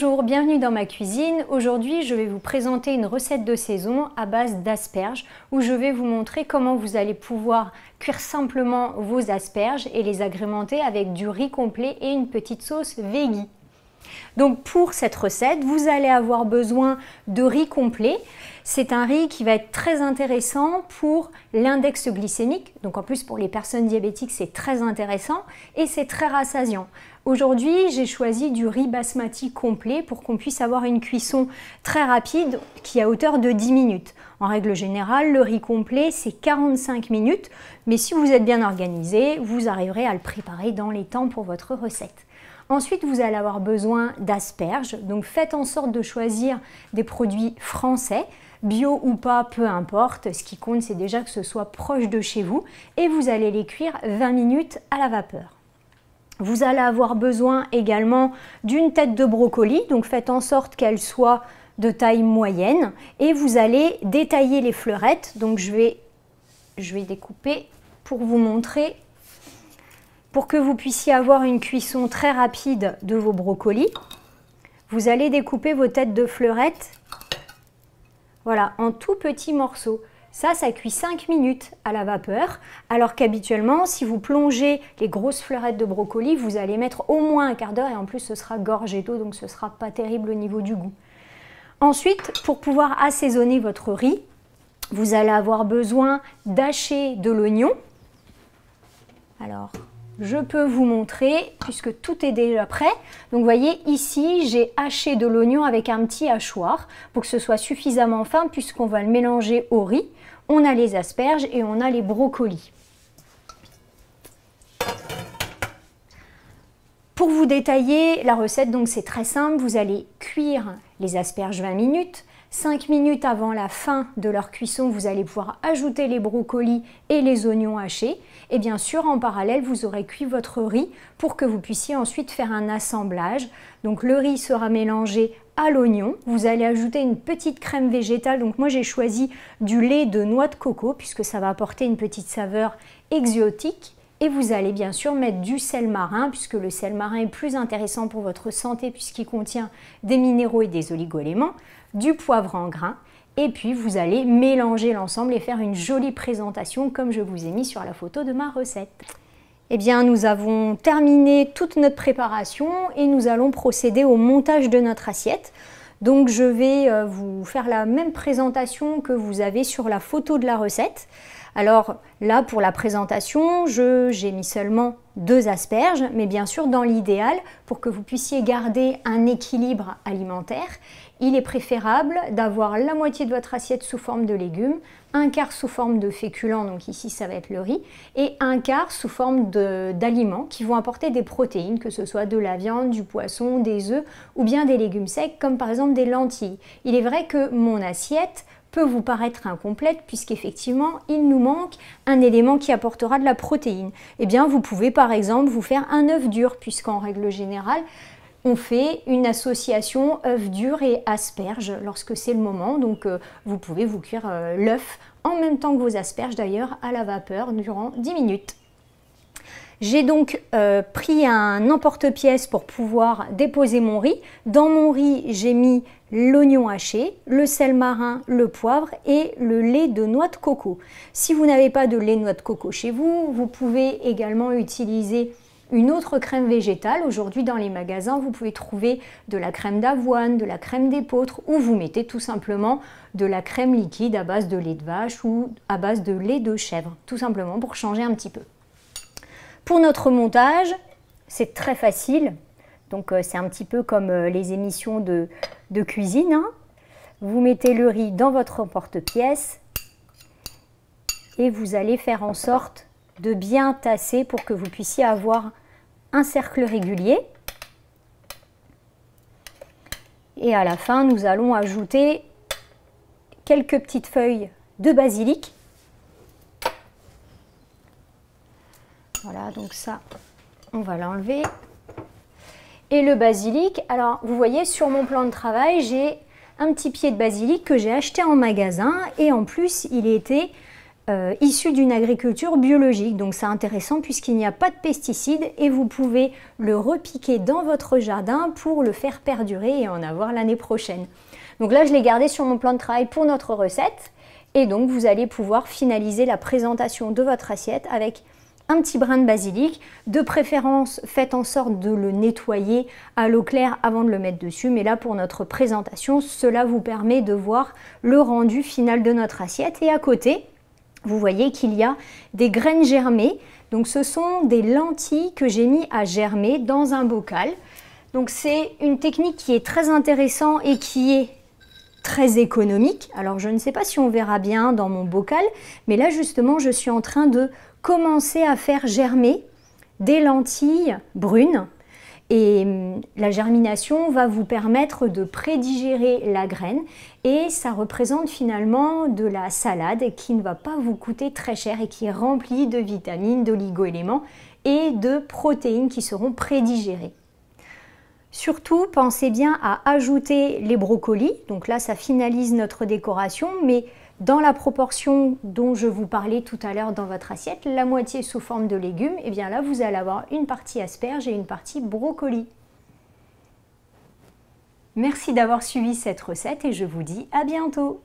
Bonjour, bienvenue dans ma cuisine. Aujourd'hui, je vais vous présenter une recette de saison à base d'asperges où je vais vous montrer comment vous allez pouvoir cuire simplement vos asperges et les agrémenter avec du riz complet et une petite sauce veggie. Donc pour cette recette, vous allez avoir besoin de riz complet. C'est un riz qui va être très intéressant pour l'index glycémique. Donc en plus pour les personnes diabétiques, c'est très intéressant et c'est très rassasiant. Aujourd'hui, j'ai choisi du riz basmati complet pour qu'on puisse avoir une cuisson très rapide qui est à hauteur de 10 minutes. En règle générale, le riz complet, c'est 45 minutes. Mais si vous êtes bien organisé, vous arriverez à le préparer dans les temps pour votre recette. Ensuite, vous allez avoir besoin d'asperges. Donc faites en sorte de choisir des produits français. Bio ou pas, peu importe. Ce qui compte, c'est déjà que ce soit proche de chez vous. Et vous allez les cuire 20 minutes à la vapeur. Vous allez avoir besoin également d'une tête de brocoli, donc faites en sorte qu'elle soit de taille moyenne et vous allez détailler les fleurettes. Donc je vais découper pour vous montrer, pour que vous puissiez avoir une cuisson très rapide de vos brocolis. Vous allez découper vos têtes de fleurettes, voilà, en tout petits morceaux. Ça cuit 5 minutes à la vapeur, alors qu'habituellement, si vous plongez les grosses fleurettes de brocoli, vous allez mettre au moins un quart d'heure et en plus ce sera gorgé d'eau, donc ce ne sera pas terrible au niveau du goût. Ensuite, pour pouvoir assaisonner votre riz, vous allez avoir besoin d'hacher de l'oignon. Alors, je peux vous montrer, puisque tout est déjà prêt. Donc vous voyez, ici, j'ai haché de l'oignon avec un petit hachoir pour que ce soit suffisamment fin, puisqu'on va le mélanger au riz. On a les asperges et on a les brocolis. Pour vous détailler la recette, donc c'est très simple. Vous allez cuire les asperges 20 minutes. 5 minutes avant la fin de leur cuisson, vous allez pouvoir ajouter les brocolis et les oignons hachés. Et bien sûr, en parallèle, vous aurez cuit votre riz pour que vous puissiez ensuite faire un assemblage. Donc le riz sera mélangé à l'oignon. Vous allez ajouter une petite crème végétale. Donc moi, j'ai choisi du lait de noix de coco puisque ça va apporter une petite saveur exotique. Et vous allez bien sûr mettre du sel marin puisque le sel marin est plus intéressant pour votre santé puisqu'il contient des minéraux et des oligo-éléments, du poivre en grains. Et puis vous allez mélanger l'ensemble et faire une jolie présentation comme je vous ai mis sur la photo de ma recette. Eh bien, nous avons terminé toute notre préparation et nous allons procéder au montage de notre assiette. Donc je vais vous faire la même présentation que vous avez sur la photo de la recette. Alors là, pour la présentation, j'ai mis seulement 2 asperges, mais bien sûr, dans l'idéal, pour que vous puissiez garder un équilibre alimentaire, il est préférable d'avoir la moitié de votre assiette sous forme de légumes, un quart sous forme de féculents, donc ici ça va être le riz, et un quart sous forme d'aliments qui vont apporter des protéines, que ce soit de la viande, du poisson, des œufs ou bien des légumes secs, comme par exemple des lentilles. Il est vrai que mon assiette peut vous paraître incomplète puisqu'effectivement il nous manque un élément qui apportera de la protéine. Eh bien vous pouvez par exemple vous faire un œuf dur puisqu'en règle générale on fait une association œuf dur et asperges lorsque c'est le moment. Donc vous pouvez vous cuire l'œuf en même temps que vos asperges d'ailleurs à la vapeur durant 10 minutes. J'ai donc pris un emporte-pièce pour pouvoir déposer mon riz. Dans mon riz, j'ai mis l'oignon haché, le sel marin, le poivre et le lait de noix de coco. Si vous n'avez pas de lait de noix de coco chez vous, vous pouvez également utiliser une autre crème végétale. Aujourd'hui, dans les magasins, vous pouvez trouver de la crème d'avoine, de la crème d'épeautre ou vous mettez tout simplement de la crème liquide à base de lait de vache ou à base de lait de chèvre, tout simplement pour changer un petit peu. Pour notre montage, c'est très facile, donc c'est un petit peu comme les émissions de cuisine. Hein. Vous mettez le riz dans votre emporte-pièce et vous allez faire en sorte de bien tasser pour que vous puissiez avoir un cercle régulier. Et à la fin, nous allons ajouter quelques petites feuilles de basilic. Voilà, donc ça, on va l'enlever. Et le basilic, alors vous voyez sur mon plan de travail, j'ai un petit pied de basilic que j'ai acheté en magasin et en plus il était issu d'une agriculture biologique. Donc c'est intéressant puisqu'il n'y a pas de pesticides et vous pouvez le repiquer dans votre jardin pour le faire perdurer et en avoir l'année prochaine. Donc là, je l'ai gardé sur mon plan de travail pour notre recette. Et donc, vous allez pouvoir finaliser la présentation de votre assiette avec un petit brin de basilic. De préférence, faites en sorte de le nettoyer à l'eau claire avant de le mettre dessus. Mais là, pour notre présentation, cela vous permet de voir le rendu final de notre assiette. Et à côté, vous voyez qu'il y a des graines germées. Donc, ce sont des lentilles que j'ai mis à germer dans un bocal. Donc, c'est une technique qui est très intéressante et qui est très économique. Alors je ne sais pas si on verra bien dans mon bocal, mais là justement je suis en train de commencer à faire germer des lentilles brunes et la germination va vous permettre de prédigérer la graine et ça représente finalement de la salade qui ne va pas vous coûter très cher et qui est remplie de vitamines, d'oligo-éléments et de protéines qui seront prédigérées. Surtout, pensez bien à ajouter les brocolis. Donc là, ça finalise notre décoration, mais dans la proportion dont je vous parlais tout à l'heure dans votre assiette, la moitié sous forme de légumes, et bien là, vous allez avoir une partie asperges et une partie brocoli. Merci d'avoir suivi cette recette et je vous dis à bientôt.